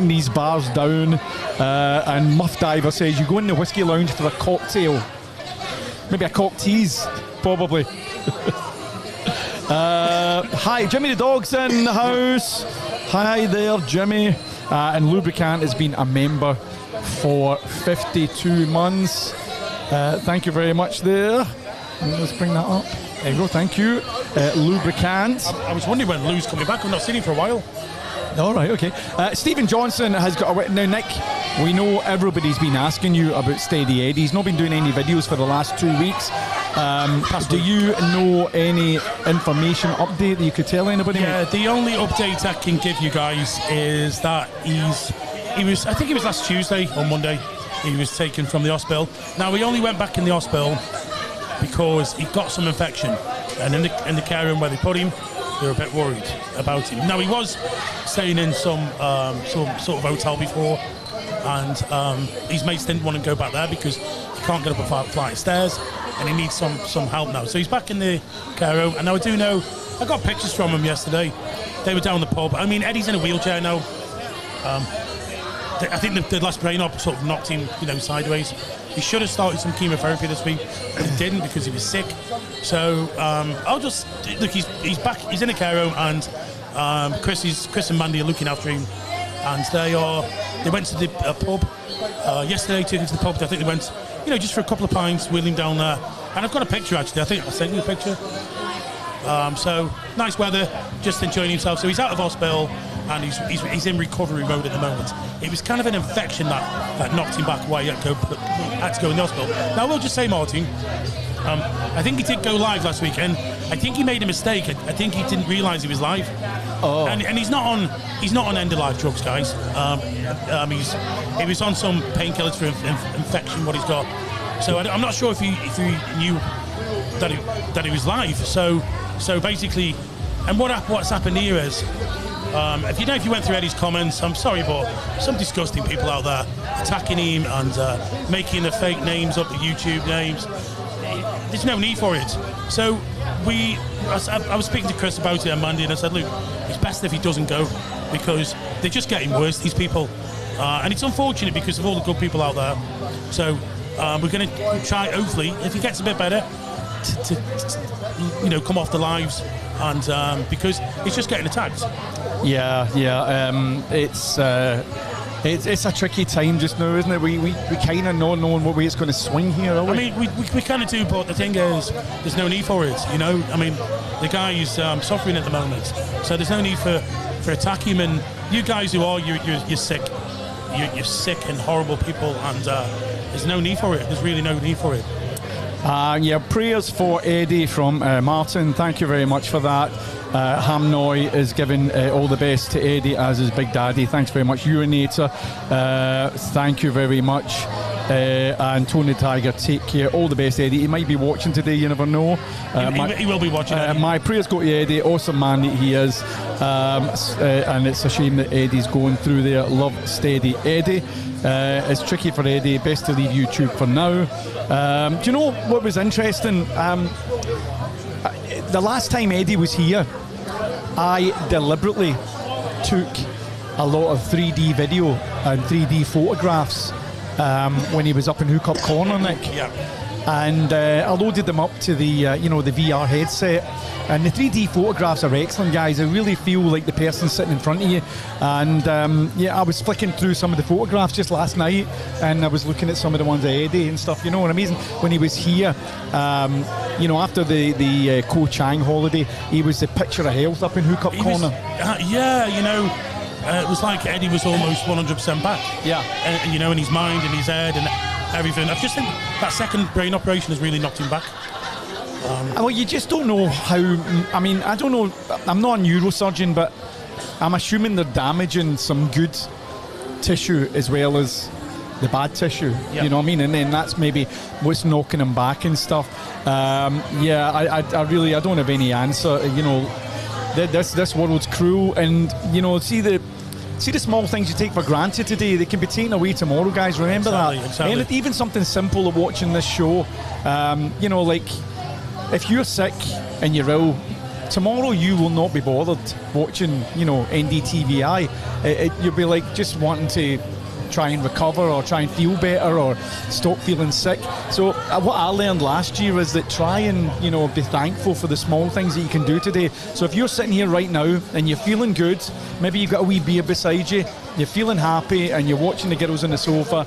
knocking these bars down. And Muff Diver says, you go in the whiskey lounge for a cocktail. Maybe a cocktease, probably. Hi, Jimmy the Dog's in the house. Hi there, Jimmy. And Lubricant has been a member for 52 months. Thank you very much there. Let's bring that up. There you go, thank you. Lubricant. I was wondering when Lou's coming back. I've not seen him for a while. All right, okay. Stephen Johnson has got a... Now, Nick, we know everybody's been asking you about Steady Eddie. He's not been doing any videos for the last 2 weeks. Do you know any information update that you could tell anybody? Yeah, the only update I can give you guys is that he was, I think it was last Tuesday or Monday, he was taken from the hospital. Now, he only went back in the hospital because he got some infection. And in the care room where they put him, they were a bit worried about him. Now, he was staying in some sort of hotel before, and his mates didn't want to go back there because he can't get up a flight of stairs, and he needs some help now. So he's back in the care home, and now I do know, I got pictures from him yesterday. They were down the pub. I mean, Eddie's in a wheelchair now. I think the last brain op sort of knocked him, sideways. He should have started some chemotherapy this week, but he didn't because he was sick. So I'll just look. He's back. He's in a care home, and Chris and Mandy are looking after him. And they went to the pub yesterday. Took him to the pub. I think they went, just for a couple of pints, wheeling down there. And I've got a picture actually. I think I sent you a picture. So nice weather, just enjoying himself. So he's out of hospital and he's in recovery mode at the moment. It was kind of an infection that knocked him back why he had to go in the hospital. Now I will just say, Martin, I think he did go live last week, and I think he made a mistake. I think he didn't realise he was live. Oh. And he's not on end of life drugs, guys. He was on some painkillers for infection, what he's got. So I'm not sure if he knew that he was live. So basically, and what's happened here is, if you went through Eddie's comments, I'm sorry, but some disgusting people out there attacking him and making the fake names up, the YouTube names. There's no need for it. So I was speaking to Chris about it on Monday, and I said, look, it's best if he doesn't go because they're just getting worse, these people. And it's unfortunate because of all the good people out there. So we're going to try, hopefully, if he gets a bit better, to come off the lives, and because he's just getting attacked. Yeah. It's a tricky time just now, isn't it? We kind of not knowing what way it's going to swing here, are we? I mean, we kind of do, but the thing is, there's no need for it, I mean, the guy is suffering at the moment, so there's no need for attacking him. And you guys who are, you're sick. You're sick and horrible people, and there's no need for it. There's really no need for it. Prayers for Eddie from Martin. Thank you very much for that. Hamnoy is giving all the best to Eddie as his big daddy. Thanks very much. Urinator, thank you very much. And Tony Tiger, take care. All the best, Eddie. He might be watching today, you never know. He will be watching. My prayers go to Eddie. Awesome man that he is. And it's a shame that Eddie's going through there. Love Steady Eddie. It's tricky for Eddie. Best to leave YouTube for now. Do you know what was interesting? The last time Eddie was here, I deliberately took a lot of 3D video and 3D photographs when he was up in Hookup Corner, Nick. Yeah. And I loaded them up to the the VR headset, and the 3D photographs are excellent, guys. I really feel like the person sitting in front of you. And I was flicking through some of the photographs just last night, and I was looking at some of the ones of Eddie and stuff. And amazing when he was here. After the Ko Chang holiday, he was the picture of health up in Hookup Corner. It was like Eddie was almost 100% back. Yeah. In his mind and his head and everything. I just think that second brain operation has really knocked him back. Well, you just don't know how. I mean, I don't know. I'm not a neurosurgeon, but I'm assuming they're damaging some good tissue as well as the bad tissue. Yep. You know what I mean? And then that's maybe what's knocking him back and stuff. I don't have any answer. This world's cruel, and see the small things you take for granted today, they can be taken away tomorrow, guys. Remember that. Exactly. And even something simple of watching this show, like if you're sick and you're ill tomorrow you will not be bothered watching, NDTVI. You'll be like just wanting to try and recover or try and feel better or stop feeling sick. So what I learned last year is that try and be thankful for the small things that you can do today. So if you're sitting here right now and you're feeling good, maybe you've got a wee beer beside you, you're feeling happy and you're watching the girls on the sofa,